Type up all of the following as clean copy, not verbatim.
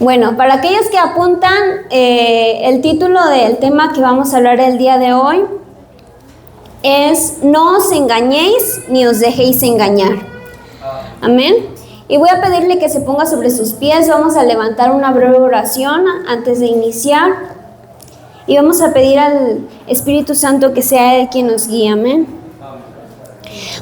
Bueno, para aquellos que apuntan, el título del tema que vamos a hablar el día de hoy es "No os engañéis ni os dejéis engañar". Amén. Y voy a pedirle que se ponga sobre sus pies. Vamos a levantar una breve oración antes de iniciar y vamos a pedir al Espíritu Santo que sea Él quien nos guíe. Amén.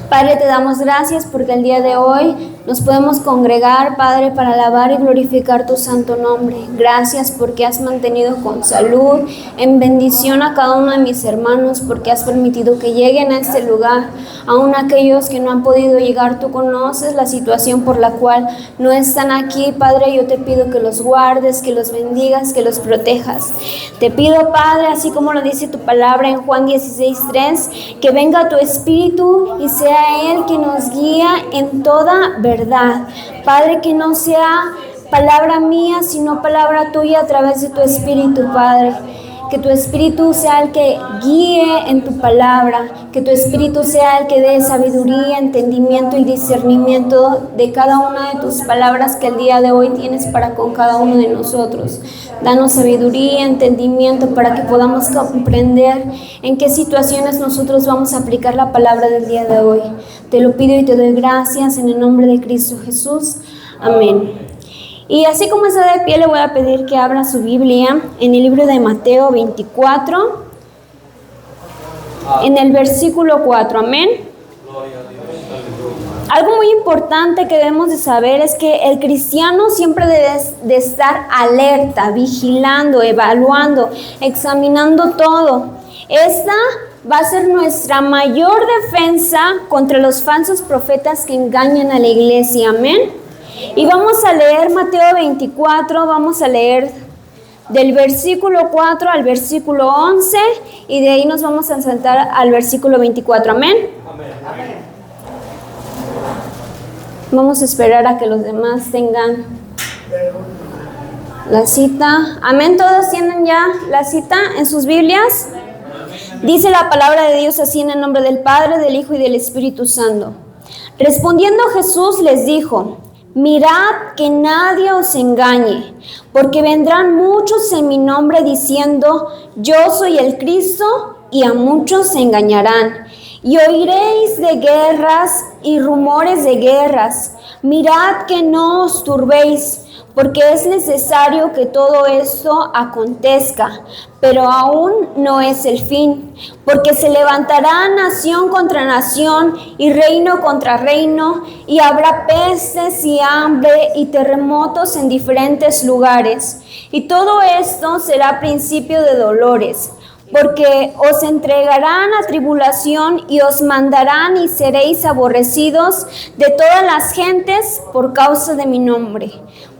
Padre, te damos gracias porque el día de hoy nos podemos congregar, Padre, para alabar y glorificar tu santo nombre. Gracias porque has mantenido con salud, en bendición a cada uno de mis hermanos, porque has permitido que lleguen a este lugar. Aún aquellos que no han podido llegar, tú conoces la situación por la cual no están aquí, Padre. Yo te pido que los guardes, que los bendigas, que los protejas. Te pido, Padre, así como lo dice tu palabra en Juan 16:3, que venga tu Espíritu y sea Él quien nos guía en toda verdad. Padre, que no sea palabra mía, sino palabra tuya a través de tu Espíritu, Padre. Que tu Espíritu sea el que guíe en tu palabra, que tu Espíritu sea el que dé sabiduría, entendimiento y discernimiento de cada una de tus palabras que el día de hoy tienes para con cada uno de nosotros. Danos sabiduría, entendimiento para que podamos comprender en qué situaciones nosotros vamos a aplicar la palabra del día de hoy. Te lo pido y te doy gracias en el nombre de Cristo Jesús. Amén. Y así como está de pie, le voy a pedir que abra su Biblia en el libro de Mateo 24, en el versículo 4, amén. Algo muy importante que debemos de saber es que el cristiano siempre debe de estar alerta, vigilando, evaluando, examinando todo. Esta va a ser nuestra mayor defensa contra los falsos profetas que engañan a la iglesia, amén. Y vamos a leer Mateo 24, vamos a leer del versículo 4 al versículo 11 y de ahí nos vamos a saltar al versículo 24, amén. Amén. Vamos a esperar a que los demás tengan la cita. Amén, ¿todos tienen ya la cita en sus Biblias? Dice la palabra de Dios así en el nombre del Padre, del Hijo y del Espíritu Santo. Respondiendo Jesús les dijo: mirad que nadie os engañe, porque vendrán muchos en mi nombre diciendo: yo soy el Cristo, y a muchos se engañarán. Y oiréis de guerras y rumores de guerras. Mirad que no os turbéis, porque es necesario que todo esto acontezca, pero aún no es el fin, porque se levantará nación contra nación y reino contra reino, y habrá pestes y hambre y terremotos en diferentes lugares. Y todo esto será principio de dolores, porque os entregarán a tribulación y os mandarán y seréis aborrecidos de todas las gentes por causa de mi nombre.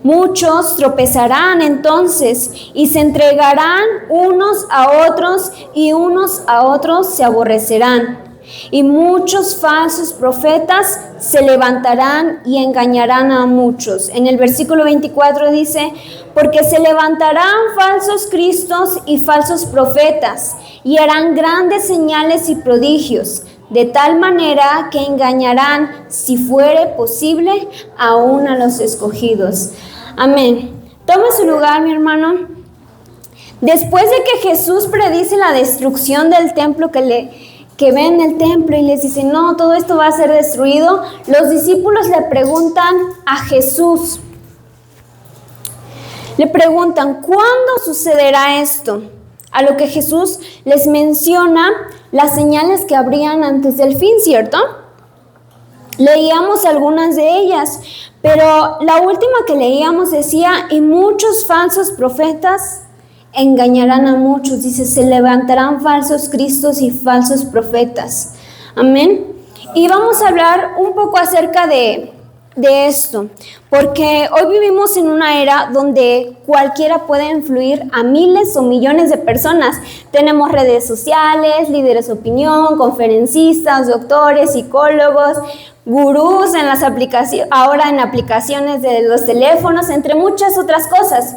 Muchos tropezarán entonces y se entregarán unos a otros y unos a otros se aborrecerán. Y muchos falsos profetas se levantarán y engañarán a muchos. En el versículo 24 dice: porque se levantarán falsos cristos y falsos profetas, y harán grandes señales y prodigios, de tal manera que engañarán, si fuere posible, aún a los escogidos. Amén. Tome su lugar, mi hermano. Después de que Jesús predice la destrucción del templo que ven el templo y les dice: no, todo esto va a ser destruido, los discípulos le preguntan a Jesús, le preguntan: ¿cuándo sucederá esto? A lo que Jesús les menciona las señales que habrían antes del fin, ¿cierto? Leíamos algunas de ellas, pero la última que leíamos decía: y muchos falsos profetas engañarán a muchos. Dice: se levantarán falsos cristos y falsos profetas. Amén. Y vamos a hablar un poco acerca de esto, porque hoy vivimos en una era donde cualquiera puede influir a miles o millones de personas. Tenemos redes sociales, líderes de opinión, conferencistas, doctores, psicólogos, gurús en las aplicaciones, ahora en aplicaciones de los teléfonos, entre muchas otras cosas.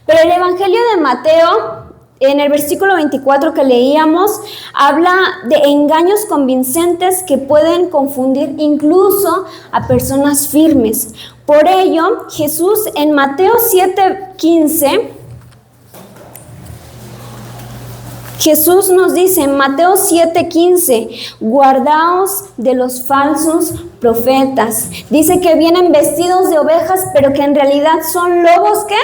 Pero el Evangelio de Mateo, en el versículo 24 que leíamos, habla de engaños convincentes que pueden confundir incluso a personas firmes. Por ello, Jesús en Mateo 7:15, Jesús nos dice en Mateo 7:15, guardaos de los falsos profetas. Dice que vienen vestidos de ovejas, pero que en realidad son lobos, ¿qué?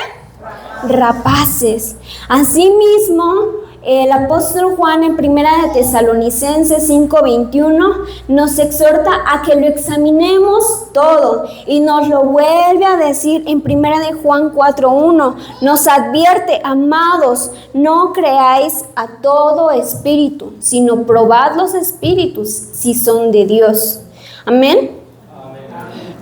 Rapaces. Asimismo, el apóstol Juan en Primera de Tesalonicenses 5:21 nos exhorta a que lo examinemos todo y nos lo vuelve a decir en Primera de Juan 4:1. Nos advierte, amados, no creáis a todo espíritu, sino probad los espíritus si son de Dios. Amén.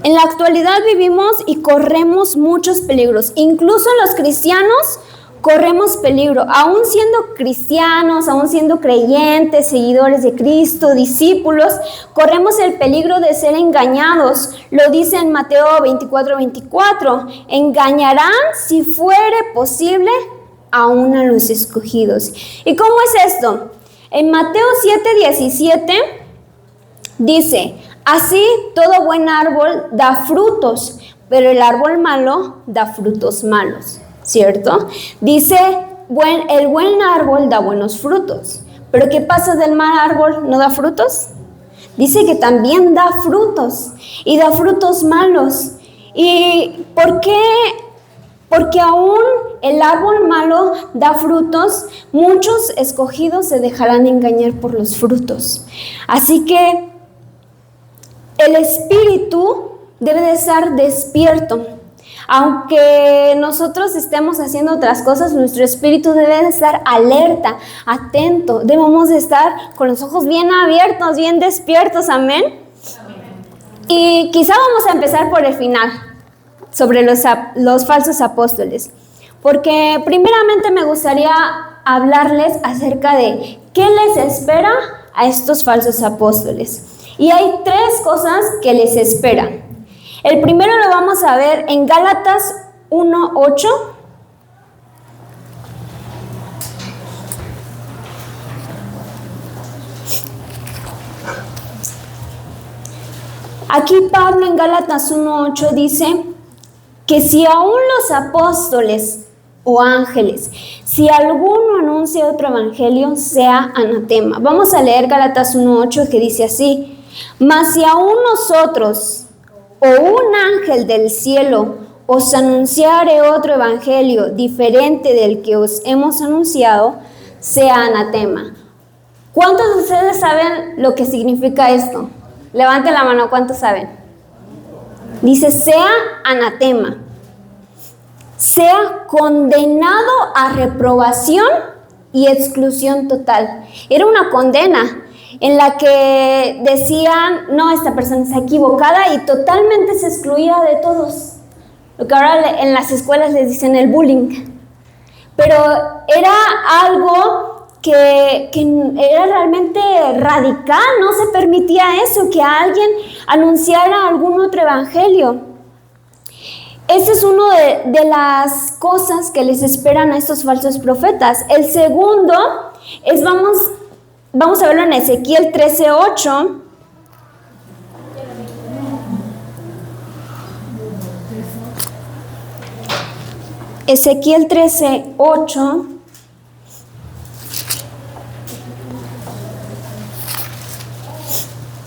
En la actualidad vivimos y corremos muchos peligros. Incluso los cristianos corremos peligro, aún siendo cristianos, aún siendo creyentes, seguidores de Cristo, discípulos, corremos el peligro de ser engañados. Lo dice en Mateo 24:24, engañarán si fuere posible aún a los escogidos. ¿Y cómo es esto? En Mateo 7:17 dice, así todo buen árbol da frutos, pero el árbol malo da frutos malos. ¿Cierto? Dice, el buen árbol da buenos frutos. ¿Pero qué pasa del mal árbol? ¿No da frutos? Dice que también da frutos y da frutos malos. ¿Y por qué? Porque aún el árbol malo da frutos, muchos escogidos se dejarán engañar por los frutos. Así que el espíritu debe de estar despierto. Aunque nosotros estemos haciendo otras cosas, nuestro espíritu debe de estar alerta, atento. Debemos de estar con los ojos bien abiertos, bien despiertos, amén. Y quizá vamos a empezar por el final, sobre los falsos apóstoles. Porque primeramente me gustaría hablarles acerca de qué les espera a estos falsos apóstoles. Y hay 3 cosas que les esperan. El primero lo vamos a ver en Gálatas 1:8. Aquí Pablo en Gálatas 1:8 dice que si aún los apóstoles o ángeles, si alguno anuncia otro evangelio, sea anatema. Vamos a leer Gálatas 1:8 que dice así, mas si aún nosotros o un ángel del cielo os anunciare otro evangelio diferente del que os hemos anunciado, sea anatema. ¿Cuántos de ustedes saben lo que significa esto? Levanten la mano, ¿cuántos saben? Dice, sea anatema, sea condenado a reprobación y exclusión total. Era una condena en la que decían, no, esta persona está equivocada y totalmente se excluía de todos. Lo que ahora en las escuelas les dicen el bullying. Pero era algo que era realmente radical, no se permitía eso, que alguien anunciara algún otro evangelio. Esa es una de las cosas que les esperan a estos falsos profetas. El segundo es, vamos a verlo en Ezequiel 13:8. Ezequiel 13:8.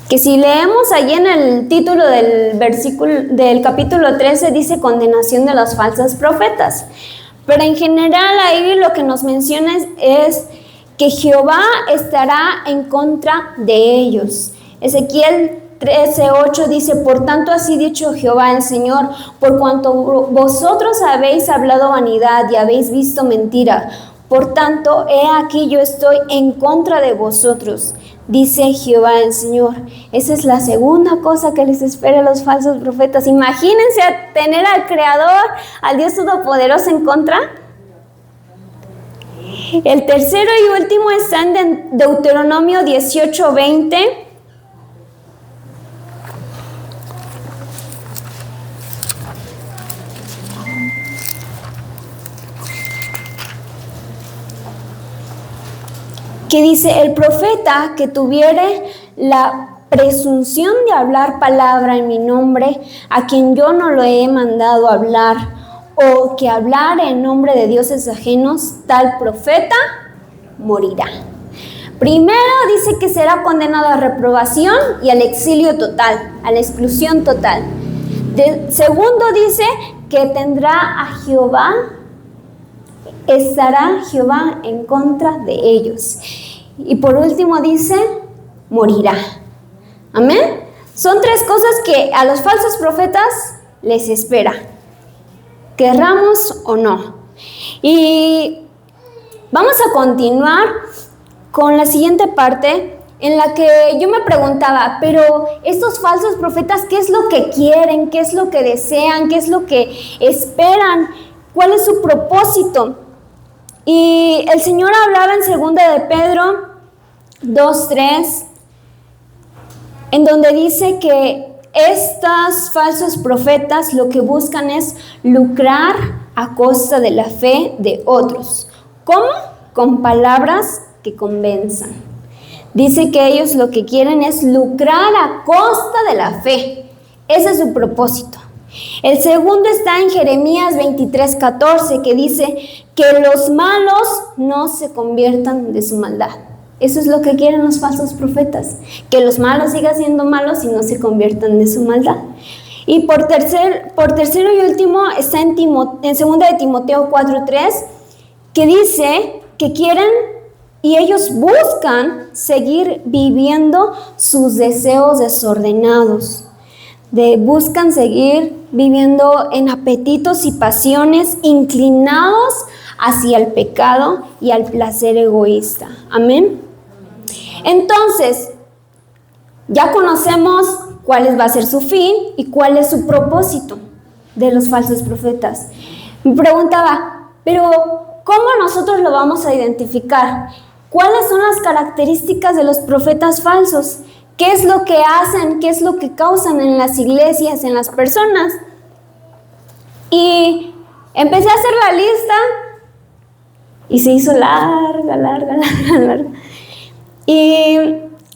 Que si leemos allí en el título del versículo del capítulo 13 dice condenación de los falsos profetas. Pero en general ahí lo que nos menciona es que Jehová estará en contra de ellos. Ezequiel 13:8 dice, por tanto así dicho Jehová el Señor, por cuanto vosotros habéis hablado vanidad y habéis visto mentira, por tanto, he aquí yo estoy en contra de vosotros, dice Jehová el Señor. Esa es la segunda cosa que les espera a los falsos profetas. Imagínense tener al Creador, al Dios Todopoderoso en contra. El tercero y último está en Deuteronomio 18:20. Que dice, el profeta que tuviere la presunción de hablar palabra en mi nombre a quien yo no lo he mandado hablar, o que hablar en nombre de dioses ajenos, tal profeta morirá. Primero dice que será condenado a reprobación y al exilio total, a la exclusión total. Segundo dice que tendrá a Jehová, estará Jehová en contra de ellos. Y por último dice, morirá. Amén. Son tres cosas que a los falsos profetas les espera, querramos o no. Y vamos a continuar con la siguiente parte, en la que yo me preguntaba, pero estos falsos profetas, ¿qué es lo que quieren? ¿Qué es lo que desean? ¿Qué es lo que esperan? ¿Cuál es su propósito? Y el Señor hablaba en 2 de Pedro 2:3, en donde dice que estos falsos profetas lo que buscan es lucrar a costa de la fe de otros. ¿Cómo? Con palabras que convenzan. Dice que ellos lo que quieren es lucrar a costa de la fe. Ese es su propósito. El segundo está en Jeremías 23:14, que dice que los malos no se conviertan de su maldad. Eso es lo que quieren los falsos profetas, que los malos sigan siendo malos y no se conviertan de su maldad. Y por tercero y último está en 2 de Timoteo 4:3, que dice que quieren y ellos buscan seguir viviendo sus deseos desordenados. Buscan seguir viviendo en apetitos y pasiones inclinados hacia el pecado y al placer egoísta. Amén. Entonces, ya conocemos cuál va a ser su fin y cuál es su propósito de los falsos profetas. Me preguntaba, pero ¿cómo nosotros lo vamos a identificar? ¿Cuáles son las características de los profetas falsos? ¿Qué es lo que hacen? ¿Qué es lo que causan en las iglesias, en las personas? Y empecé a hacer la lista y se hizo larga. Y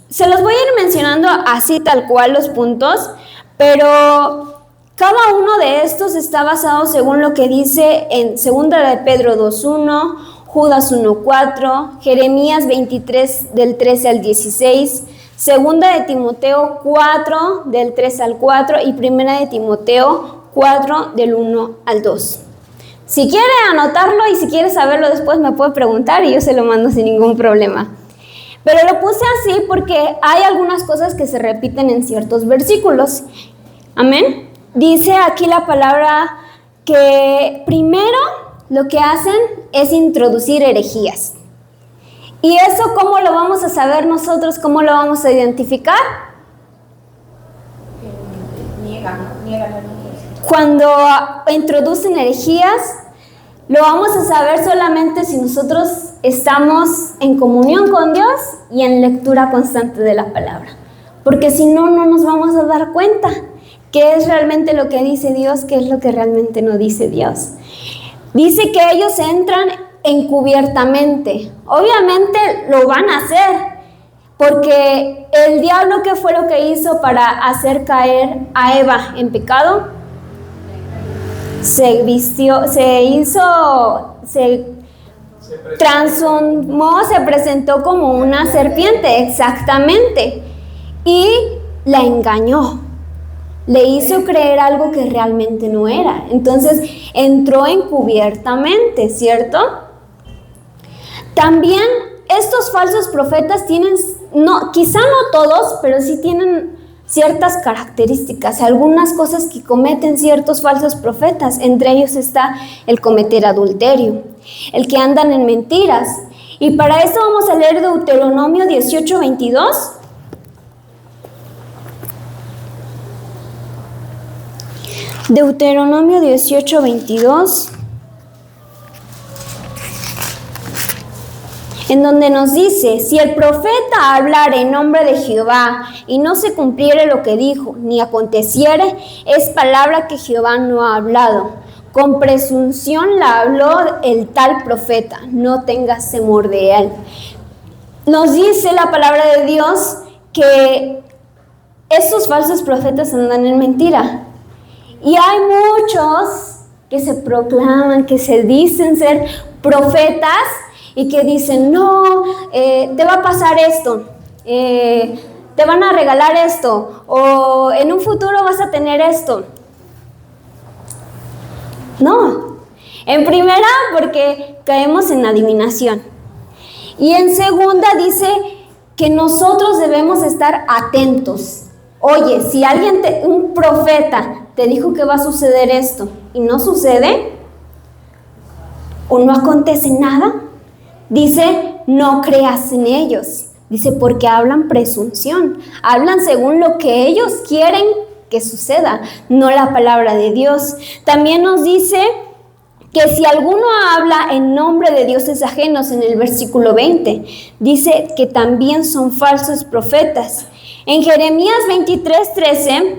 se los voy a ir mencionando así tal cual los puntos, pero cada uno de estos está basado según lo que dice en 2 de Pedro 2:1, Judas 1:4, Jeremías 23 del 13 al 16, 2 de Timoteo 4 del 3 al 4 y 1 de Timoteo 4 del 1 al 2. Si quiere anotarlo y si quiere saberlo después me puede preguntar y yo se lo mando sin ningún problema. Pero lo puse así porque hay algunas cosas que se repiten en ciertos versículos. Amén. Dice aquí la palabra que primero lo que hacen es introducir herejías. ¿Y eso cómo lo vamos a saber nosotros? ¿Cómo lo vamos a identificar? Niegan. Cuando introducen herejías, lo vamos a saber solamente si nosotros estamos en comunión con Dios y en lectura constante de la palabra. Porque si no, no nos vamos a dar cuenta qué es realmente lo que dice Dios, qué es lo que realmente no dice Dios. Dice que ellos entran encubiertamente. Obviamente lo van a hacer, porque el diablo, ¿qué fue lo que hizo para hacer caer a Eva en pecado? Se transformó, se presentó como una serpiente, exactamente, y la engañó. Le hizo creer algo que realmente no era. Entonces entró encubiertamente, ¿cierto? También estos falsos profetas tienen, quizá no todos, pero sí tienen ciertas características, algunas cosas que cometen ciertos falsos profetas. Entre ellos está el cometer adulterio, el que andan en mentiras. Y para eso vamos a leer Deuteronomio 18:22. Deuteronomio 18:22, en donde nos dice: si el profeta hablara en nombre de Jehová y no se cumpliere lo que dijo, ni aconteciere, es palabra que Jehová no ha hablado. Con presunción la habló el tal profeta, no tengas temor de él. Nos dice la palabra de Dios que estos falsos profetas andan en mentira. Y hay muchos que se proclaman, que se dicen ser profetas y que dicen, no, te va a pasar esto, te van a regalar esto, o en un futuro vas a tener esto. No, en primera porque caemos en adivinación. Y en segunda dice que nosotros debemos estar atentos. Oye, si un profeta te dijo que va a suceder esto y no sucede, o no acontece nada, dice, no creas en ellos. Dice, porque hablan presunción, hablan según lo que ellos quieren que suceda, no la palabra de Dios. También nos dice que si alguno habla en nombre de dioses ajenos, en el versículo 20, dice que también son falsos profetas. En Jeremías 23:13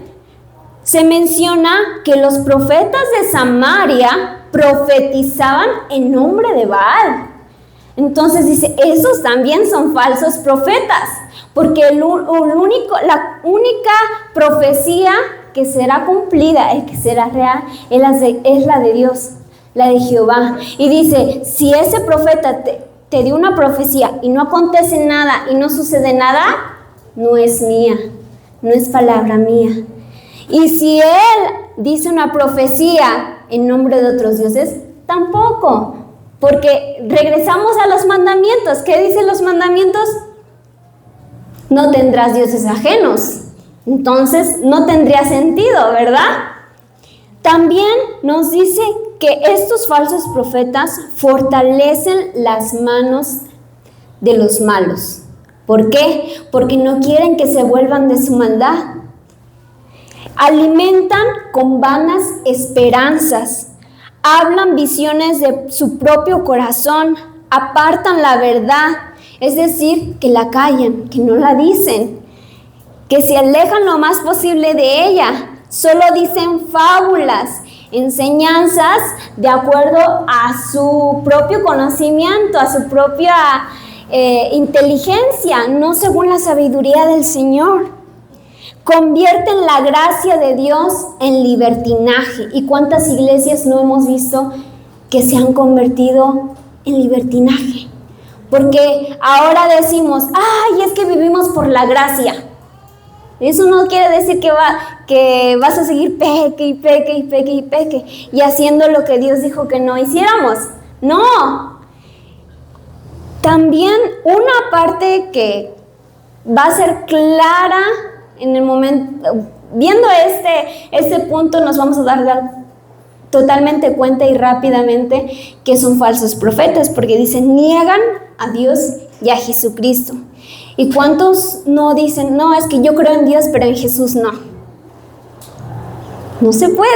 se menciona que los profetas de Samaria profetizaban en nombre de Baal. Entonces dice, esos también son falsos profetas, porque la única profecía que será cumplida y que será real es la de Dios, la de Jehová. Y dice, si ese profeta te dio una profecía y no acontece nada y no sucede nada, no es mía, no es palabra mía. Y si él dice una profecía en nombre de otros dioses, tampoco. Porque regresamos a los mandamientos. ¿Qué dicen los mandamientos? No tendrás dioses ajenos. Entonces no tendría sentido, ¿verdad? También nos dice que estos falsos profetas fortalecen las manos de los malos. ¿Por qué? Porque no quieren que se vuelvan de su maldad. Alimentan con vanas esperanzas. Hablan visiones de su propio corazón, apartan la verdad, es decir, que la callan, que no la dicen, que se alejan lo más posible de ella, solo dicen fábulas, enseñanzas de acuerdo a su propio conocimiento, a su propia inteligencia, no según la sabiduría del Señor. Convierten la gracia de Dios en libertinaje. ¿Y cuántas iglesias no hemos visto que se han convertido en libertinaje? Porque ahora decimos, ay, es que vivimos por la gracia. Eso no quiere decir que vas a seguir peque y haciendo lo que Dios dijo que no hiciéramos. No. También una parte que va a ser clara en el momento, viendo este punto, nos vamos a dar totalmente cuenta y rápidamente que son falsos profetas, porque dicen, niegan a Dios y a Jesucristo. ¿Y cuántos no dicen, no, es que yo creo en Dios, pero en Jesús no? No se puede,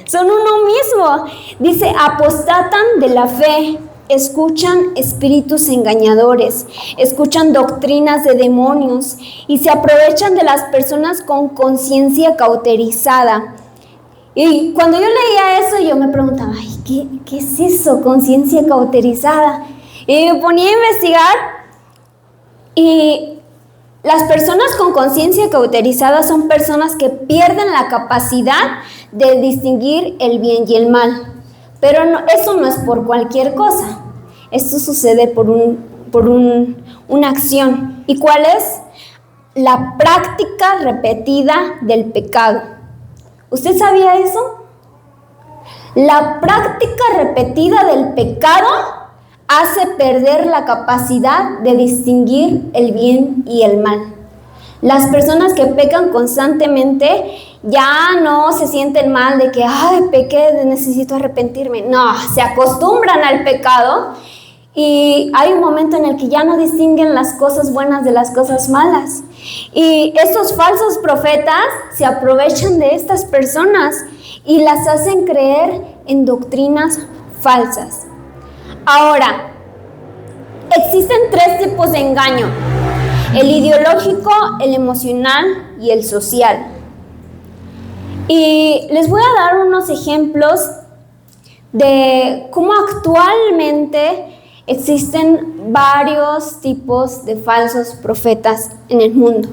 son uno mismo. Dice, apostatan de la fe. Escuchan espíritus engañadores, escuchan doctrinas de demonios y se aprovechan de las personas con conciencia cauterizada. Y cuando yo leía eso, yo me preguntaba, ay, ¿qué es eso, conciencia cauterizada? Y me ponía a investigar y las personas con conciencia cauterizada son personas que pierden la capacidad de distinguir el bien y el mal. Pero eso no es por cualquier cosa. Esto sucede por una acción. ¿Y cuál es? La práctica repetida del pecado. ¿Usted sabía eso? La práctica repetida del pecado hace perder la capacidad de distinguir el bien y el mal. Las personas que pecan constantemente ya no se sienten mal de que, ay, pequé, necesito arrepentirme. No, se acostumbran al pecado y hay un momento en el que ya no distinguen las cosas buenas de las cosas malas. Y estos falsos profetas se aprovechan de estas personas y las hacen creer en doctrinas falsas. Ahora, existen 3 tipos de engaño: el ideológico, el emocional y el social. Y les voy a dar unos ejemplos de cómo actualmente existen varios tipos de falsos profetas en el mundo.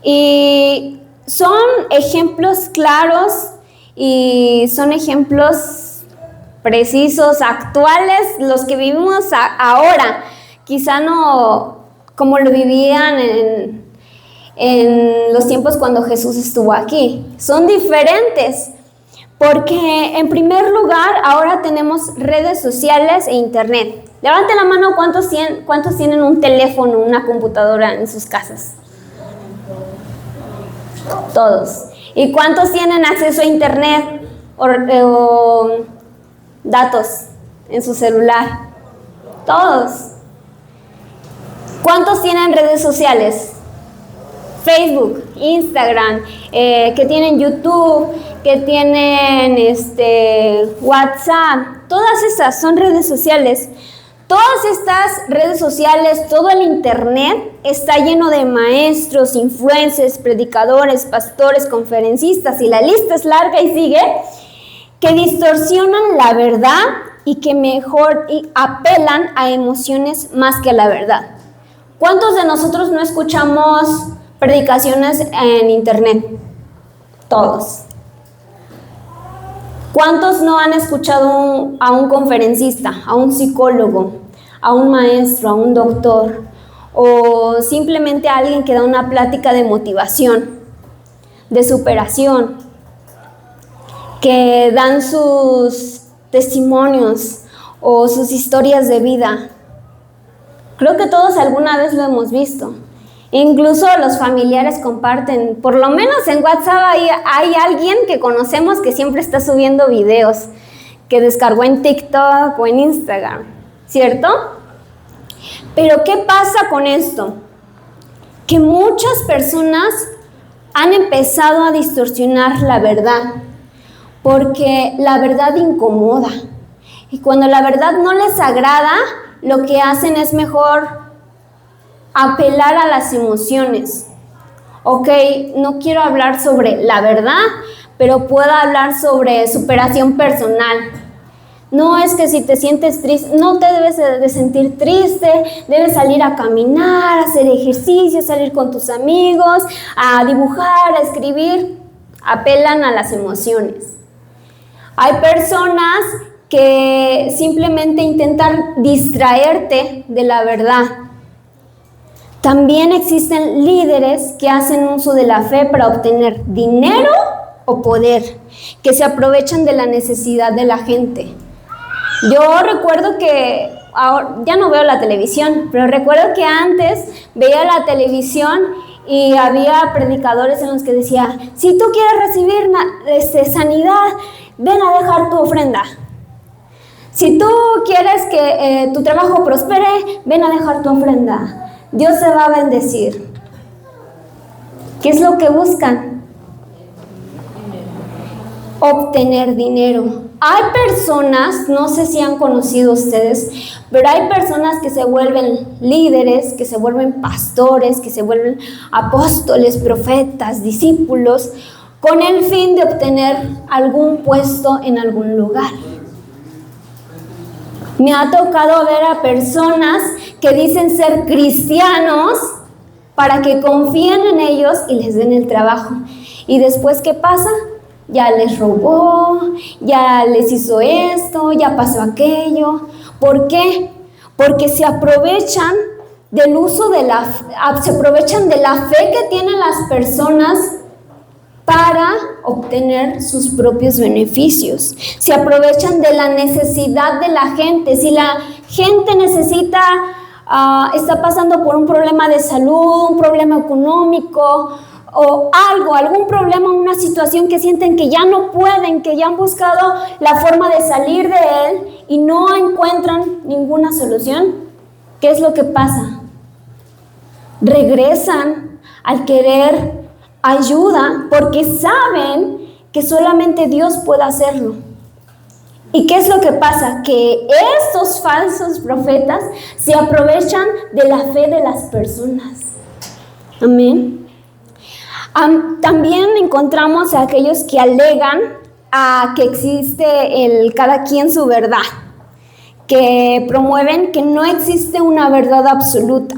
Y son ejemplos claros y son ejemplos precisos, actuales, los que vivimos ahora. Quizá no como lo vivían en los tiempos cuando Jesús estuvo aquí. Son diferentes. Porque en primer lugar, ahora tenemos redes sociales e internet. Levanten la mano, ¿cuántos tienen un teléfono, una computadora en sus casas? Todos. ¿Y cuántos tienen acceso a internet o datos en su celular? Todos. ¿Cuántos tienen redes sociales? Facebook, Instagram, que tienen YouTube, que tienen WhatsApp. Todas estas son redes sociales. Todas estas redes sociales, todo el internet está lleno de maestros, influencers, predicadores, pastores, conferencistas, y la lista es larga y sigue, que distorsionan la verdad y que mejor apelan a emociones más que a la verdad. ¿Cuántos de nosotros no escuchamos predicaciones en internet? Todos. ¿Cuántos no han escuchado a un conferencista, a un psicólogo, a un maestro, a un doctor, o simplemente a alguien que da una plática de motivación, de superación, que dan sus testimonios o sus historias de vida? Creo que todos alguna vez lo hemos visto. Incluso los familiares comparten, por lo menos en WhatsApp hay alguien que conocemos que siempre está subiendo videos que descargó en TikTok o en Instagram, ¿cierto? Pero ¿qué pasa con esto? Que muchas personas han empezado a distorsionar la verdad, porque la verdad incomoda. Y cuando la verdad no les agrada, lo que hacen es mejor apelar a las emociones. Ok, no quiero hablar sobre la verdad, pero puedo hablar sobre superación personal. No, es que si te sientes triste, no te debes de sentir triste, debes salir a caminar, a hacer ejercicio, salir con tus amigos, a dibujar, a escribir. Apelan a las emociones. Hay personas que simplemente intentan distraerte de la verdad. También existen líderes que hacen uso de la fe para obtener dinero o poder, que se aprovechan de la necesidad de la gente. Yo recuerdo que, ahora, ya no veo la televisión, pero recuerdo que antes veía la televisión y había predicadores en los que decía, si tú quieres recibir sanidad, ven a dejar tu ofrenda. Si tú quieres que tu trabajo prospere, ven a dejar tu ofrenda. Dios se va a bendecir. ¿Qué es lo que buscan? Obtener dinero. Hay personas, no sé si han conocido ustedes, pero hay personas que se vuelven líderes, que se vuelven pastores, que se vuelven apóstoles, profetas, discípulos, con el fin de obtener algún puesto en algún lugar. Me ha tocado ver a personas que dicen ser cristianos para que confíen en ellos y les den el trabajo. Y después, ¿qué pasa? Ya les robó, ya les hizo esto, ya pasó aquello. ¿Por qué? Porque se aprovechan del uso se aprovechan de la fe que tienen las personas para obtener sus propios beneficios. Se aprovechan de la necesidad de la gente. Si la gente necesita, está pasando por un problema de salud, un problema económico o algún problema, una situación que sienten que ya no pueden, que ya han buscado la forma de salir de él y no encuentran ninguna solución, ¿qué es lo que pasa? Regresan al querer ayuda porque saben que solamente Dios puede hacerlo. ¿Y qué es lo que pasa? Que estos falsos profetas se aprovechan de la fe de las personas. Amén. También encontramos a aquellos que alegan a que existe cada quien su verdad, que promueven que no existe una verdad absoluta,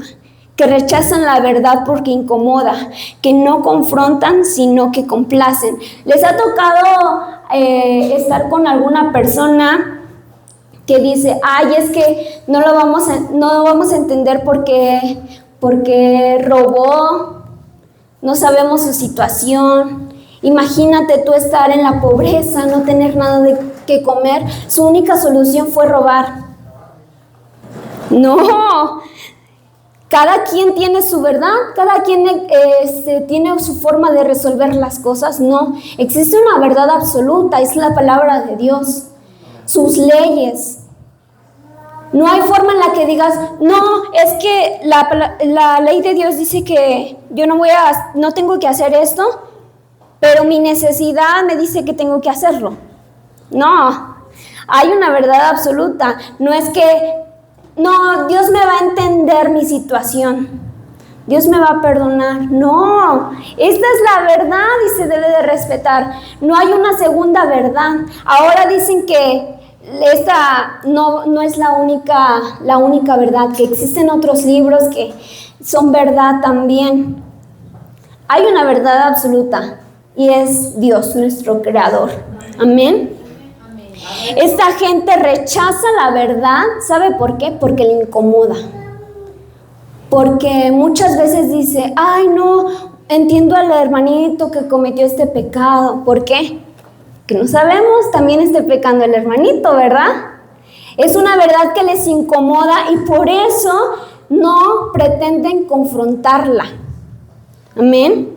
que rechazan la verdad porque incomoda, que no confrontan, sino que complacen. ¿Les ha tocado estar con alguna persona que dice, ay, es que no vamos a entender porque robó, no sabemos su situación? Imagínate tú estar en la pobreza, no tener nada de qué comer, su única solución fue robar. No, cada quien tiene su verdad, cada quien tiene su forma de resolver las cosas. No, existe una verdad absoluta, es la palabra de Dios, sus leyes. No hay forma en la que digas, no, es que la ley de Dios dice que yo no tengo que hacer esto, pero mi necesidad me dice que tengo que hacerlo. No, hay una verdad absoluta. No es que, no, Dios me va a entender mi situación, Dios me va a perdonar. No, esta es la verdad y se debe de respetar. No hay una segunda verdad. Ahora dicen que esta no es la única verdad, que existen otros libros que son verdad también. Hay una verdad absoluta y es Dios, nuestro creador. Amén. Esta gente rechaza la verdad, ¿sabe por qué? Porque le incomoda. Porque muchas veces dice, ay no, entiendo al hermanito que cometió este pecado. ¿Por qué? Que no sabemos, también esté pecando el hermanito, ¿verdad? Es una verdad que les incomoda y por eso no pretenden confrontarla. Amén.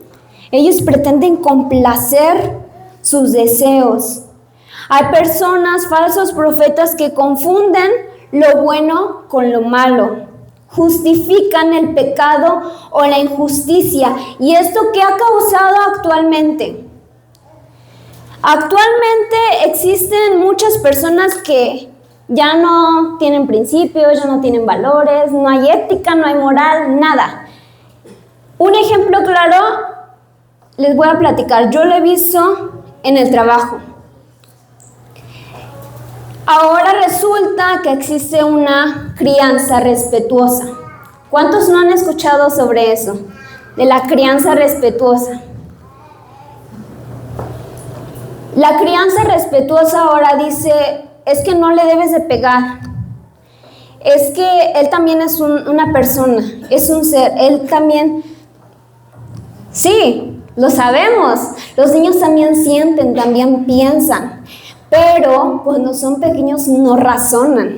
Ellos pretenden complacer sus deseos. Hay personas, falsos profetas, que confunden lo bueno con lo malo. Justifican el pecado o la injusticia. ¿Y esto qué ha causado actualmente? Actualmente existen muchas personas que ya no tienen principios, ya no tienen valores, no hay ética, no hay moral, nada. Un ejemplo claro, les voy a platicar. Yo lo he visto en el trabajo. Ahora resulta que existe una crianza respetuosa. ¿Cuántos no han escuchado sobre eso? De la crianza respetuosa. La crianza respetuosa ahora dice, es que no le debes de pegar. Es que él también es una persona, es un ser, él también... Sí, lo sabemos. Los niños también sienten, también piensan. Pero cuando son pequeños no razonan.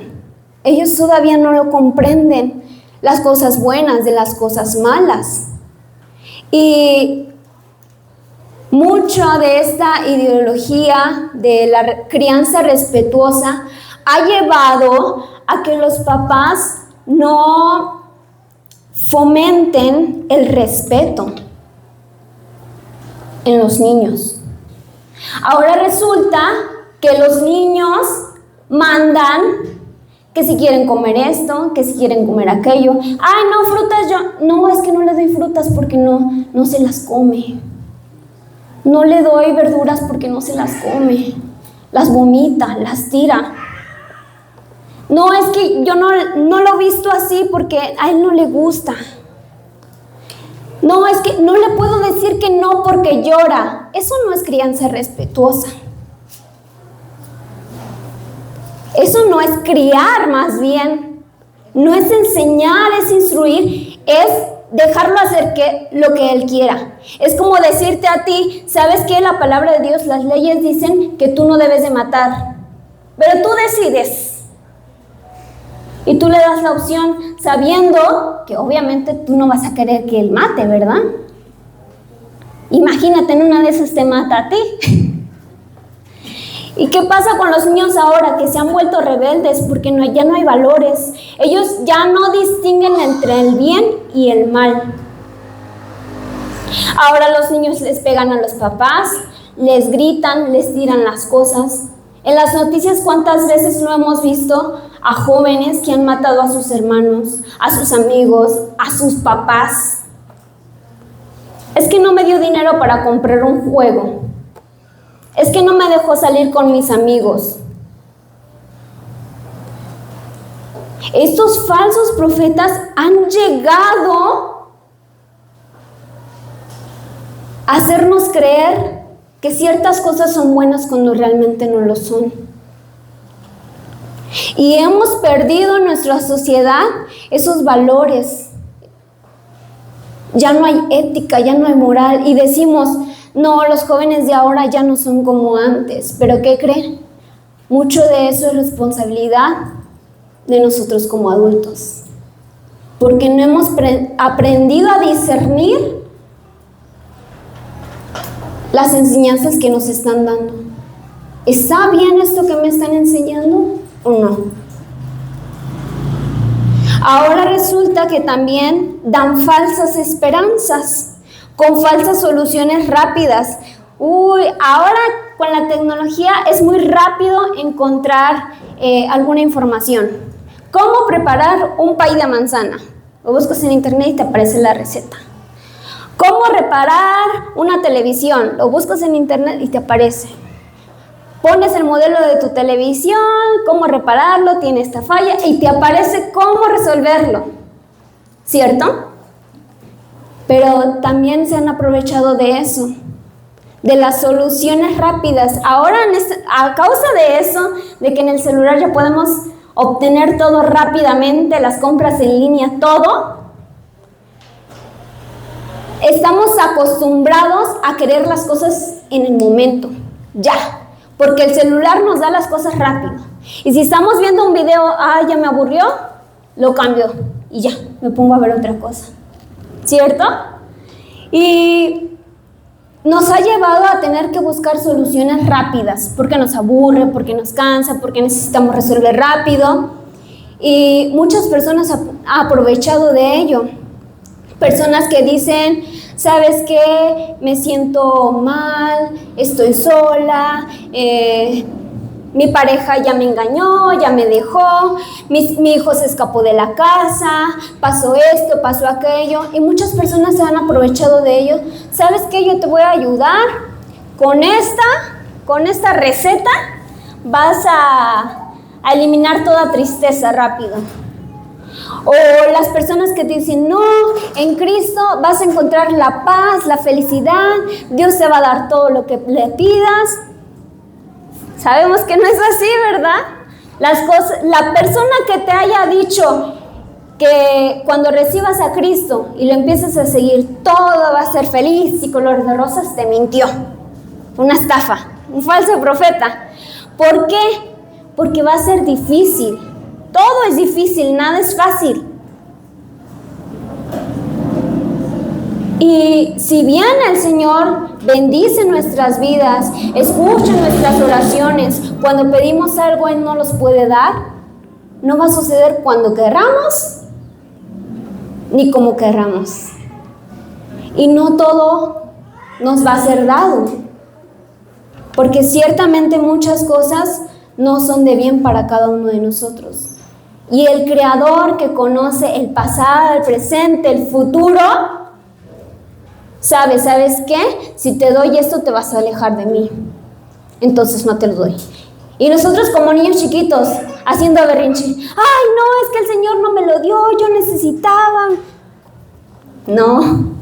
Ellos todavía no lo comprenden, las cosas buenas de las cosas malas. Y mucha de esta ideología de la crianza respetuosa ha llevado a que los papás no fomenten el respeto en los niños. Ahora resulta que los niños mandan que si quieren comer esto, que si quieren comer aquello. Ay, no, frutas no, es que no le doy frutas porque no se las come. No le doy verduras porque no se las come. Las vomita, las tira. No, es que yo no lo he visto así porque a él no le gusta. No, es que no le puedo decir que no porque llora. Eso no es crianza respetuosa. Eso no es criar, más bien. No es enseñar, es instruir, es dejarlo hacer lo que él quiera. Es como decirte a ti, ¿sabes qué? La palabra de Dios, las leyes dicen que tú no debes de matar. Pero tú decides. Y tú le das la opción sabiendo que obviamente tú no vas a querer que él mate, ¿verdad? Imagínate, en una de esas te mata a ti. ¿Y qué pasa con los niños ahora que se han vuelto rebeldes porque ya no hay valores? Ellos ya no distinguen entre el bien y el mal. Ahora los niños les pegan a los papás, les gritan, les tiran las cosas. En las noticias, ¿cuántas veces no hemos visto a jóvenes que han matado a sus hermanos, a sus amigos, a sus papás? Es que no me dio dinero para comprar un juego. Es que no me dejó salir con mis amigos. Estos falsos profetas han llegado a hacernos creer que ciertas cosas son buenas cuando realmente no lo son. Y hemos perdido en nuestra sociedad esos valores. Ya no hay ética, ya no hay moral. Y decimos, no, los jóvenes de ahora ya no son como antes. ¿Pero qué creen? Mucho de eso es responsabilidad de nosotros como adultos. Porque no hemos aprendido a discernir las enseñanzas que nos están dando. ¿Está bien esto que me están enseñando o no? Ahora resulta que también dan falsas esperanzas, con falsas soluciones rápidas. Ahora con la tecnología es muy rápido encontrar alguna información. ¿Cómo preparar un pay de manzana? Lo buscas en internet y te aparece la receta. ¿Cómo reparar una televisión? Lo buscas en internet y te aparece. Pones el modelo de tu televisión, cómo repararlo, tiene esta falla, y te aparece cómo resolverlo, ¿cierto? Pero también se han aprovechado de eso, de las soluciones rápidas. Ahora, a causa de eso, de que en el celular ya podemos obtener todo rápidamente, las compras en línea, todo, estamos acostumbrados a querer las cosas en el momento, ya. Porque el celular nos da las cosas rápido. Y si estamos viendo un video, ya me aburrió, lo cambio y ya, me pongo a ver otra cosa. ¿Cierto? Y nos ha llevado a tener que buscar soluciones rápidas, porque nos aburre, porque nos cansa, porque necesitamos resolver rápido. Y muchas personas han aprovechado de ello. Personas que dicen, ¿sabes qué? Me siento mal, estoy sola, mi pareja ya me engañó, ya me dejó, mi hijo se escapó de la casa, pasó esto, pasó aquello, y muchas personas se han aprovechado de ello. ¿Sabes qué? Yo te voy a ayudar con esta receta, vas a eliminar toda tristeza rápido. O las personas que te dicen, no, en Cristo vas a encontrar la paz, la felicidad, Dios te va a dar todo lo que le pidas. Sabemos que no es así, ¿verdad? La persona que te haya dicho que cuando recibas a Cristo y lo empieces a seguir, todo va a ser feliz y color de rosas, te mintió. Una estafa, un falso profeta. ¿Por qué? Porque va a ser difícil. Todo es difícil, nada es fácil. Y si bien el Señor bendice nuestras vidas, escucha nuestras oraciones, cuando pedimos algo Él no los puede dar, no va a suceder cuando querramos, ni como querramos. Y no todo nos va a ser dado, porque ciertamente muchas cosas no son de bien para cada uno de nosotros. Y el Creador que conoce el pasado, el presente, el futuro, ¿sabes qué? Si te doy esto te vas a alejar de mí. Entonces no te lo doy. Y nosotros como niños chiquitos, haciendo berrinche, ¡ay, no, es que el Señor no me lo dio, yo necesitaba! No.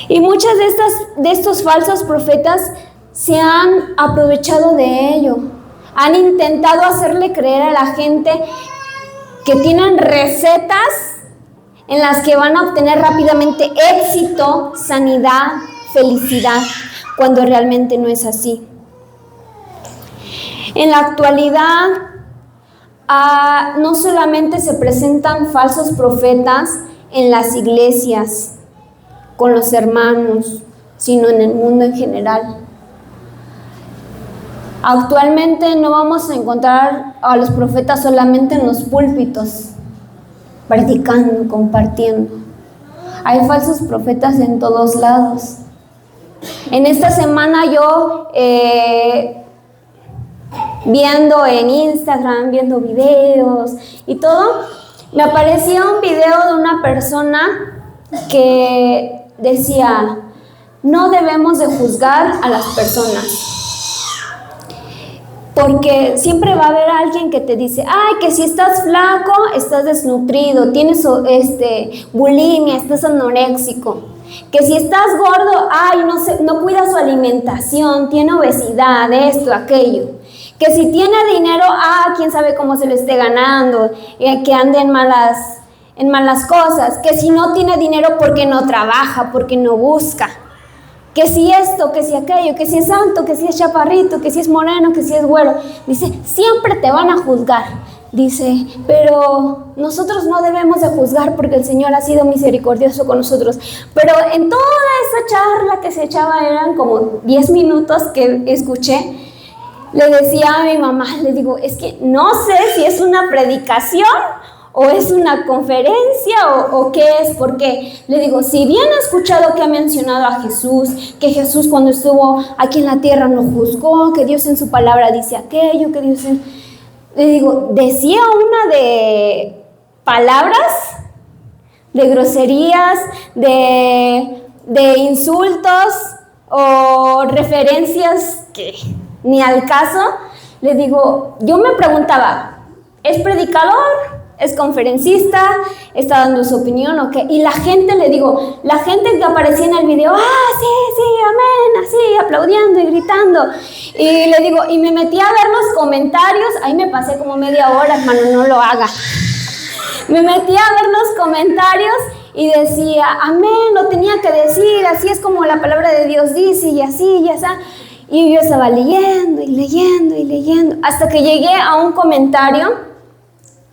Y muchas de estos falsos profetas se han aprovechado de ello. Han intentado hacerle creer a la gente que tienen recetas en las que van a obtener rápidamente éxito, sanidad, felicidad, cuando realmente no es así. En la actualidad, no solamente se presentan falsos profetas en las iglesias, con los hermanos, sino en el mundo en general. Actualmente no vamos a encontrar a los profetas solamente en los púlpitos, predicando, compartiendo. Hay falsos profetas en todos lados. En esta semana yo, viendo en Instagram, viendo videos y todo, me apareció un video de una persona que decía, no debemos de juzgar a las personas. Porque siempre va a haber alguien que te dice, ay, que si estás flaco, estás desnutrido, tienes bulimia, estás anoréxico. Que si estás gordo, ay, no cuida su alimentación, tiene obesidad, esto, aquello. Que si tiene dinero, quién sabe cómo se lo esté ganando, que ande en malas cosas. Que si no tiene dinero, porque no trabaja, porque no busca. Que si esto, que si aquello, que si es alto, que si es chaparrito, que si es moreno, que si es güero. Dice, siempre te van a juzgar. Dice, pero nosotros no debemos de juzgar porque el Señor ha sido misericordioso con nosotros. Pero en toda esa charla que se echaba, eran como 10 minutos que escuché, le decía a mi mamá, le digo, es que no sé si es una predicación o es una conferencia o qué es, porque le digo, si bien he escuchado que ha mencionado a Jesús, que Jesús cuando estuvo aquí en la tierra no juzgó, que Dios en su palabra dice aquello, que Dios le digo, decía una de palabras, de groserías, de insultos o referencias que ni al caso. Le digo, yo me preguntaba, ¿es predicador? ¿Es conferencista? ¿Está dando su opinión o qué? Y la gente, le digo, la gente que aparecía en el video, sí, amén, así, aplaudiendo y gritando. Y le digo, y me metí a ver los comentarios, ahí me pasé como media hora, hermano, no lo haga. Me metí a ver los comentarios y decía, amén, lo tenía que decir, así es como la palabra de Dios dice, y así, y así. Y yo estaba leyendo, hasta que llegué a un comentario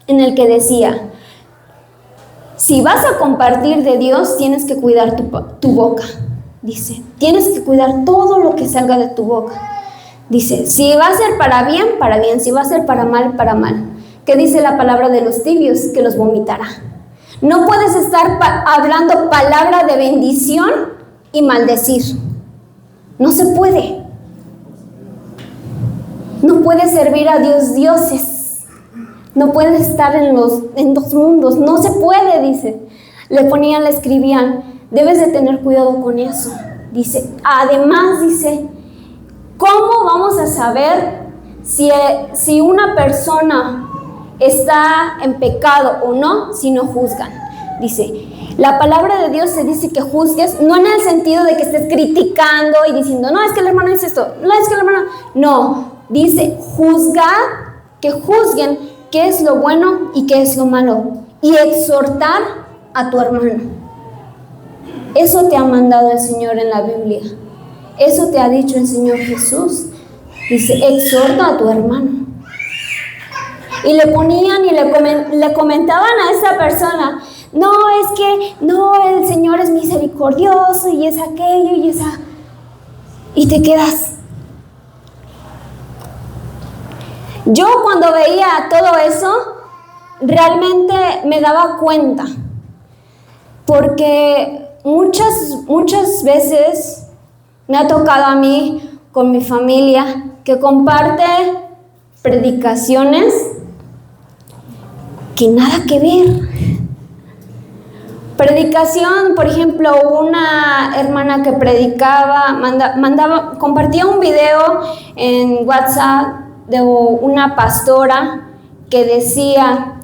en el que decía, si vas a compartir de Dios, tienes que cuidar tu boca. Dice, tienes que cuidar todo lo que salga de tu boca. Dice, si va a ser para bien, si va a ser para mal. ¿Qué dice la palabra de los tibios? Que los vomitará. No puedes estar hablando palabra de bendición y maldecir. No se puede. No puedes servir a dioses. No puedes estar en dos mundos. No se puede, dice. Le escribían, debes de tener cuidado con eso. Dice, además, dice, ¿cómo vamos a saber si una persona está en pecado o no si no juzgan? Dice, la palabra de Dios se dice que juzgues, no en el sentido de que estés criticando y diciendo, no, es que el hermano dice esto, no, es que el hermano... No, dice, que juzguen qué es lo bueno y qué es lo malo, y exhortar a tu hermano. Eso te ha mandado el Señor en la Biblia. Eso te ha dicho el Señor Jesús. Dice, exhorta a tu hermano. Y le ponían y le comentaban a esa persona, no, es que, no, el Señor es misericordioso y es aquello y esa... Y te quedas... Yo cuando veía todo eso, realmente me daba cuenta, porque muchas veces me ha tocado a mí, con mi familia, que comparte predicaciones que nada que ver. Predicación, por ejemplo, una hermana que predicaba, compartía un video en WhatsApp de una pastora que decía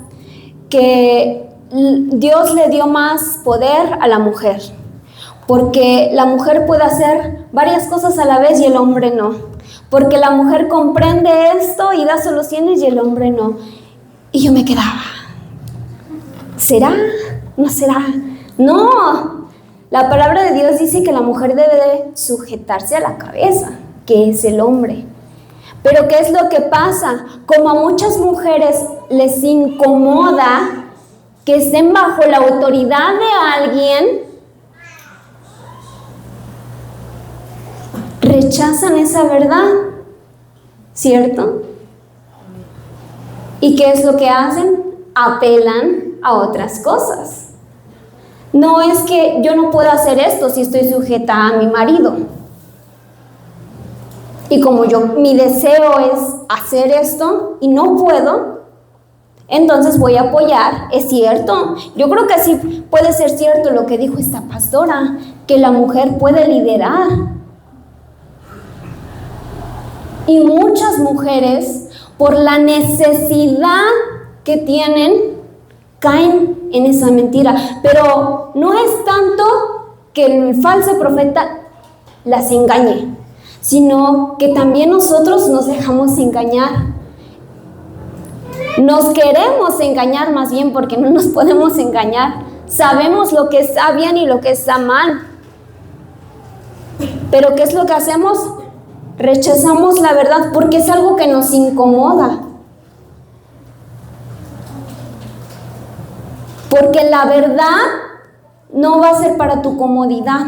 que Dios le dio más poder a la mujer, porque la mujer puede hacer varias cosas a la vez y el hombre no, porque la mujer comprende esto y da soluciones y el hombre no. Y yo me quedaba, ¿será? ¿No será? No, la palabra de Dios dice que la mujer debe de sujetarse a la cabeza, que es el hombre. Pero ¿qué es lo que pasa? Como a muchas mujeres les incomoda que estén bajo la autoridad de alguien, rechazan esa verdad, ¿cierto? ¿Y qué es lo que hacen? Apelan a otras cosas. No es que yo no puedo hacer esto si estoy sujeta a mi marido. Y como mi deseo es hacer esto y no puedo, entonces voy a apoyar. Es cierto, yo creo que sí puede ser cierto lo que dijo esta pastora, que la mujer puede liderar. Y muchas mujeres, por la necesidad que tienen, caen en esa mentira. Pero no es tanto que el falso profeta las engañe, sino que también nosotros nos dejamos engañar. Nos queremos engañar más bien, porque no nos podemos engañar. Sabemos lo que está bien y lo que está mal. Pero ¿qué es lo que hacemos? Rechazamos la verdad porque es algo que nos incomoda. Porque la verdad no va a ser para tu comodidad.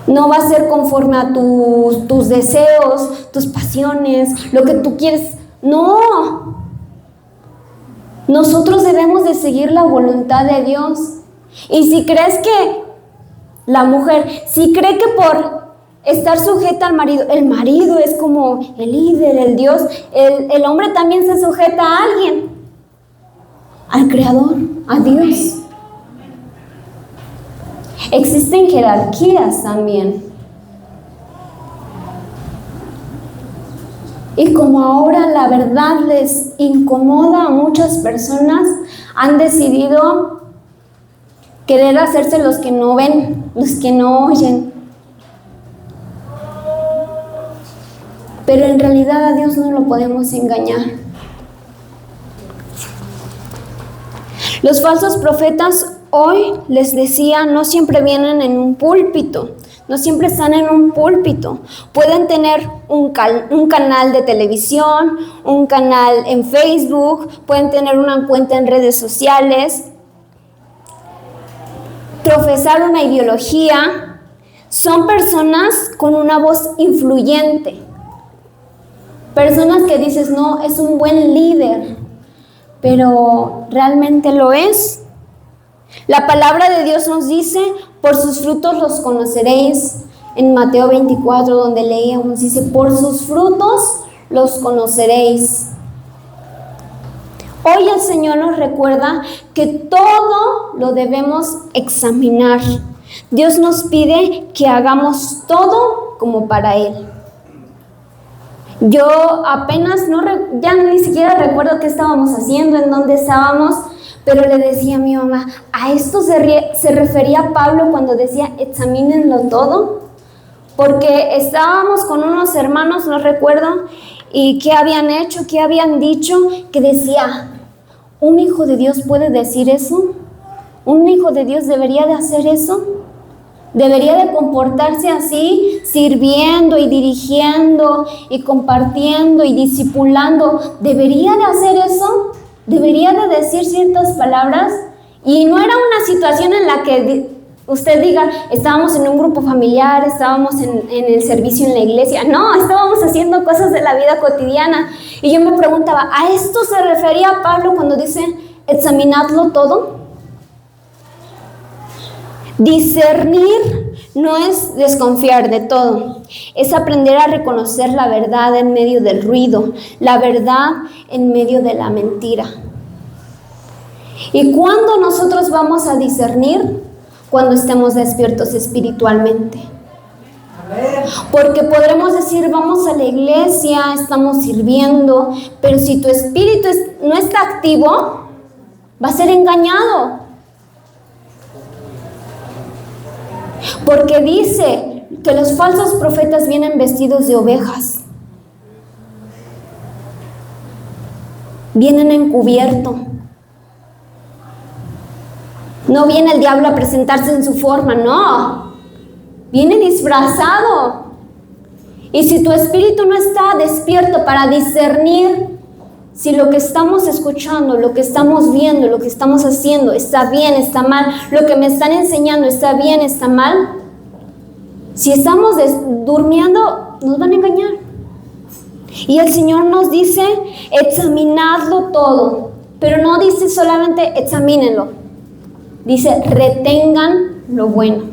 No va a ser conforme a tus deseos, tus pasiones, lo que tú quieres. No. Nosotros debemos de seguir la voluntad de Dios. Y si crees que la mujer, si cree que por estar sujeta al marido, el marido es como el líder, el Dios, el hombre también se sujeta a alguien, al Creador, a Dios. Existen jerarquías también. Y como ahora la verdad les incomoda a muchas personas, han decidido querer hacerse los que no ven, los que no oyen. Pero en realidad a Dios no lo podemos engañar. Los falsos profetas, hoy les decía, no siempre vienen en un púlpito, no siempre están en un púlpito. Pueden tener un canal de televisión, un canal en Facebook, pueden tener una cuenta en redes sociales, profesar una ideología. Son personas con una voz influyente, personas que dices, no, es un buen líder, pero ¿realmente lo es? La palabra de Dios nos dice, por sus frutos los conoceréis. En Mateo 24, donde leíamos, dice, por sus frutos los conoceréis. Hoy el Señor nos recuerda que todo lo debemos examinar. Dios nos pide que hagamos todo como para Él. Yo apenas ya ni siquiera recuerdo qué estábamos haciendo, en dónde estábamos, pero le decía a mi mamá, ¿a esto se refería Pablo cuando decía examínenlo todo? Porque estábamos con unos hermanos, no recuerdo, y qué habían hecho, qué habían dicho, que decía, ¿un hijo de Dios puede decir eso? ¿Un hijo de Dios debería de hacer eso? ¿Debería de comportarse así, sirviendo y dirigiendo y compartiendo y discipulando? ¿Debería de hacer eso? ¿Debería de decir ciertas palabras? Y no era una situación en la que usted diga, estábamos en un grupo familiar, estábamos en el servicio en la iglesia. No, estábamos haciendo cosas de la vida cotidiana. Y yo me preguntaba, ¿a esto se refería Pablo cuando dice, examinadlo todo? Discernir no es desconfiar de todo, es aprender a reconocer la verdad en medio del ruido, la verdad en medio de la mentira. ¿Y cuándo nosotros vamos a discernir? Cuando estemos despiertos espiritualmente. Porque podremos decir, vamos a la iglesia, estamos sirviendo, pero si tu espíritu no está activo, va a ser engañado. Porque dice que los falsos profetas vienen vestidos de ovejas. Vienen encubierto. No viene el diablo a presentarse en su forma, no. Viene disfrazado. Y si tu espíritu no está despierto para discernir si lo que estamos escuchando, lo que estamos viendo, lo que estamos haciendo está bien, está mal, lo que me están enseñando está bien, está mal, si estamos durmiendo, nos van a engañar. Y el Señor nos dice, examinadlo todo, pero no dice solamente examínenlo, dice retengan lo bueno.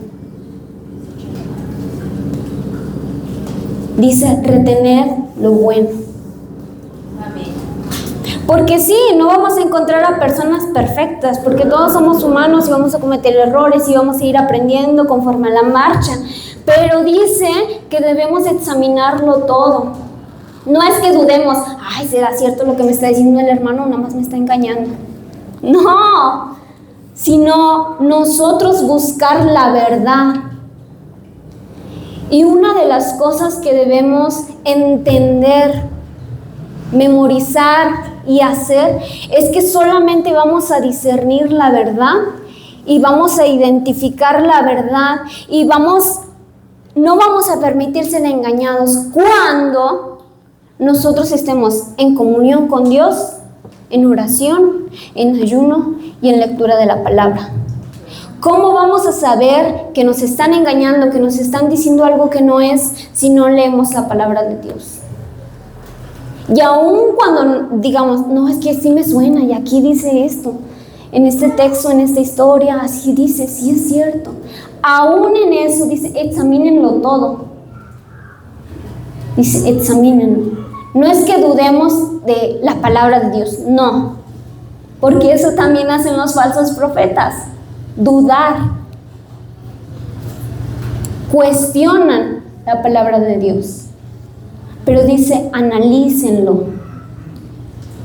Dice retener lo bueno. Porque sí, no vamos a encontrar a personas perfectas, porque todos somos humanos y vamos a cometer errores y vamos a ir aprendiendo conforme a la marcha. Pero dice que debemos examinarlo todo. No es que dudemos, ay, ¿será cierto lo que me está diciendo el hermano? Nada más me está engañando. No, sino nosotros buscar la verdad. Y una de las cosas que debemos entender, memorizar y hacer es que solamente vamos a discernir la verdad y vamos a identificar la verdad y no vamos a permitir ser engañados cuando nosotros estemos en comunión con Dios, en oración, en ayuno y en lectura de la palabra. ¿Cómo vamos a saber que nos están engañando, que nos están diciendo algo que no es, si no leemos la palabra de Dios? Y aún cuando digamos, no, es que sí me suena y aquí dice esto, en este texto, en esta historia, así dice, sí es cierto. Aún en eso dice, examínenlo todo. Dice, examínenlo. No es que dudemos de la palabra de Dios, no. Porque eso también hacen los falsos profetas. Dudar. Cuestionan la palabra de Dios. Pero dice, analícenlo.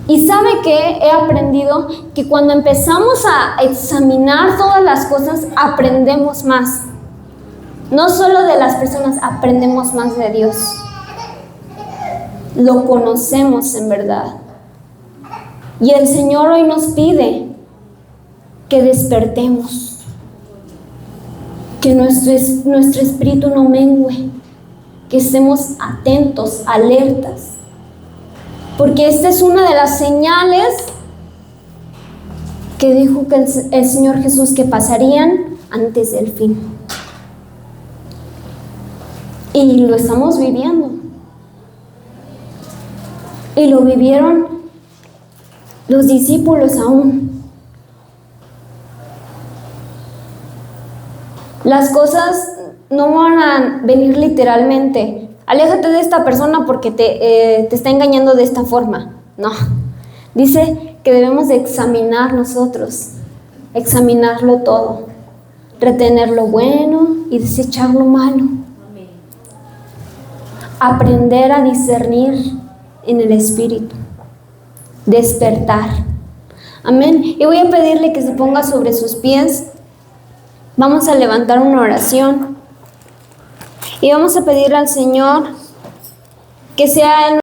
Y ¿sabe qué? He aprendido que cuando empezamos a examinar todas las cosas, aprendemos más. No solo de las personas, aprendemos más de Dios. Lo conocemos en verdad. Y el Señor hoy nos pide que despertemos, que nuestro espíritu no mengue, que estemos atentos, alertas. Porque esta es una de las señales que dijo que el Señor Jesús que pasarían antes del fin. Y lo estamos viviendo. Y lo vivieron los discípulos aún. Las cosas no van a venir literalmente. Aléjate de esta persona porque te está engañando de esta forma. No. Dice que debemos de examinar nosotros, examinarlo todo, retener lo bueno y desechar lo malo. Aprender a discernir en el Espíritu, despertar. Amén. Y voy a pedirle que se ponga sobre sus pies. Vamos a levantar una oración y vamos a pedirle al Señor que sea Él